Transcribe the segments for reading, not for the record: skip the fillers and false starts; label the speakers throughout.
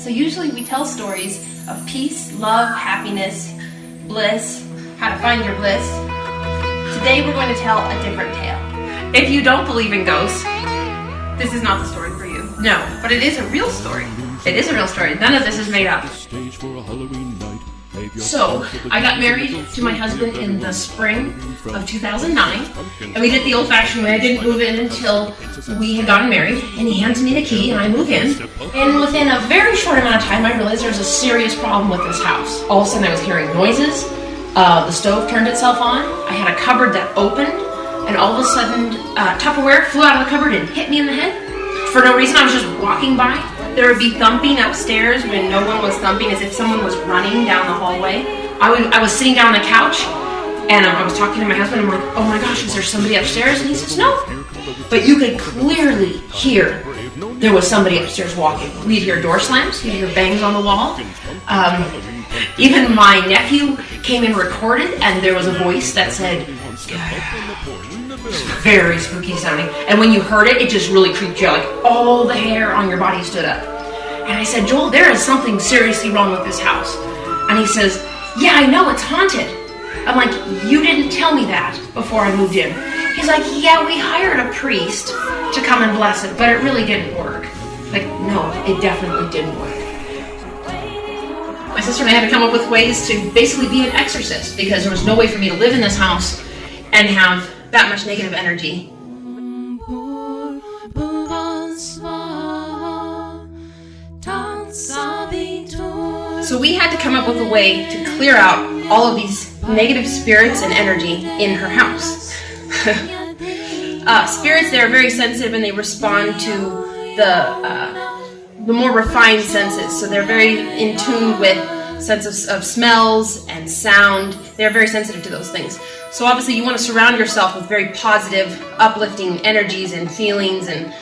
Speaker 1: So usually we tell stories of peace, love, happiness, bliss, how to find your bliss. Today we're going to tell a different tale. If you don't believe in ghosts, this is not the story for you. No, but it is a real story. It is a real story. None of this is made up. So, I got married to my husband in the spring of 2009, and we did the old-fashioned way. I didn't move in until we had gotten married, and he hands me the key, and I move in. And within a very short amount of time, I realized there was a serious problem with this house. All of a sudden, I was hearing noises. The stove turned itself on. I had a cupboard that opened, and all of a sudden, Tupperware flew out of the cupboard and hit me in the head. For no reason, I was just walking by. There would be thumping upstairs when no one was thumping, as if someone was running down the hallway. I was sitting down on the couch, and I was talking to my husband. I'm like, oh my gosh, is there somebody upstairs? And he says, no. But you could clearly hear there was somebody upstairs walking. We'd hear door slams, you'd hear bangs on the wall. Even my nephew came and recorded, and there was a voice that said, very spooky sounding. And when you heard it, it just really creeped you out. Like all the hair on your body stood up. And I said, Joel, there is something seriously wrong with this house. And he says, yeah, I know, it's haunted. I'm like, you didn't tell me that before I moved in. He's like, yeah, we hired a priest to come and bless it, but it really didn't work. Like, no, it definitely didn't work. My sister and I had to come up with ways to basically be an exorcist, because there was no way for me to live in this house and have that much negative energy. So we had to come up with a way to clear out all of these negative spirits and energy in her house. Spirits, they're very sensitive, and they respond to the more refined senses. So they're very in tune with sense of smells and sound. They're very sensitive to those things. So obviously you want to surround yourself with very positive, uplifting energies and feelings and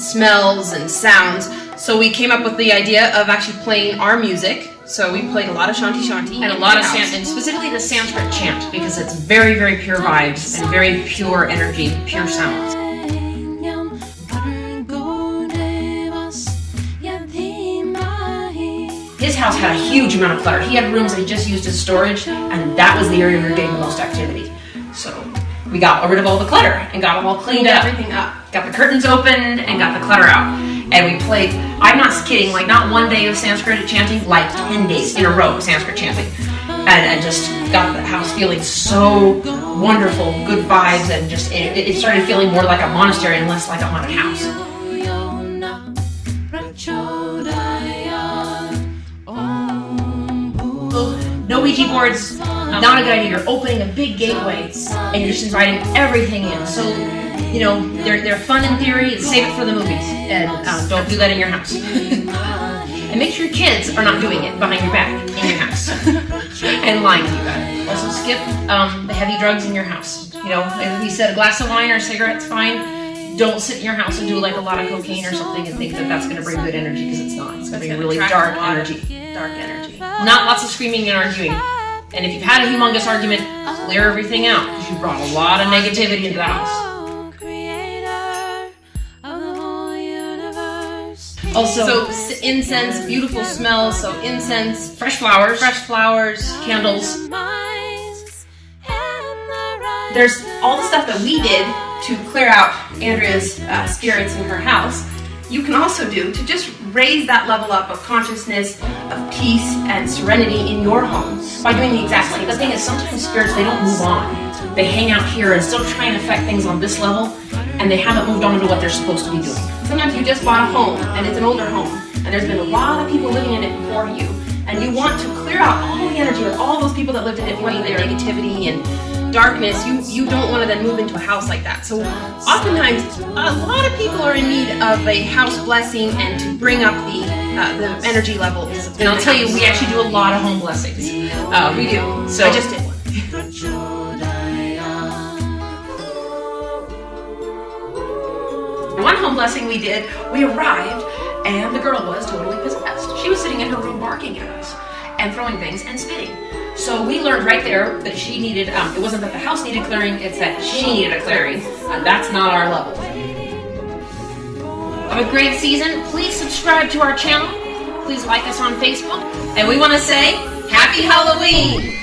Speaker 1: smells and sounds. So we came up with the idea of actually playing our music. So we played a lot of Shanti Shanti and a lot of and specifically the Sanskrit chant, because it's very, very pure vibes and very pure energy, pure sounds. His house had a huge amount of clutter. He had rooms that he just used as storage, and that was the area we were getting the most activity. So we got rid of all the clutter and got them all cleaned up. Everything up. Got the curtains opened and got the clutter out. And we played, I'm not kidding, like not one day of Sanskrit chanting, like 10 days in a row of Sanskrit chanting. And just got the house feeling so wonderful, good vibes, and just it started feeling more like a monastery and less like a haunted house. No Ouija boards, not a good idea. You're opening a big gateway and you're just inviting everything in. So, you know, they're fun in theory. Save it for the movies, and don't do that in your house. And make sure your kids are not doing it behind your back in your house and lying to you about it. Also skip the heavy drugs in your house. You know, as we said, a glass of wine or a cigarette's fine. Don't sit in your house and do like a lot of cocaine or something and think that that's going to bring good energy, because it's not. It's going to bring really dark energy. Dark energy. Not lots of screaming and arguing. And if you've had a humongous argument, clear everything out, because you brought a lot of negativity into the house. Also, incense, beautiful smells. So incense, fresh flowers, candles. There's all the stuff that we did to clear out Andrea's spirits in her house. You can also do to just raise that level up of consciousness, of peace and serenity in your home by doing the exact same. The thing is, sometimes spirits, they don't move on. They hang out here and still try and affect things on this level, and they haven't moved on to what they're supposed to be doing. Sometimes you just bought a home, and it's an older home, and there's been a lot of people living in it before you, and you want to clear out all the energy of all those people that lived in it before you, their negativity and darkness. You don't want to then move into a house like that. So oftentimes a lot of people are in need of a house blessing and to bring up the energy levels. And I'll tell you, we actually do a lot of home blessings. We do. So I just did one. One home blessing we did, we arrived and the girl was totally possessed. She was sitting in her room barking at us and throwing things and spitting. So we learned right there that she needed, it wasn't that the house needed clearing, it's that she needed a clearing. That's not our level. Have a great season. Please subscribe to our channel. Please like us on Facebook. And we want to say, Happy Halloween!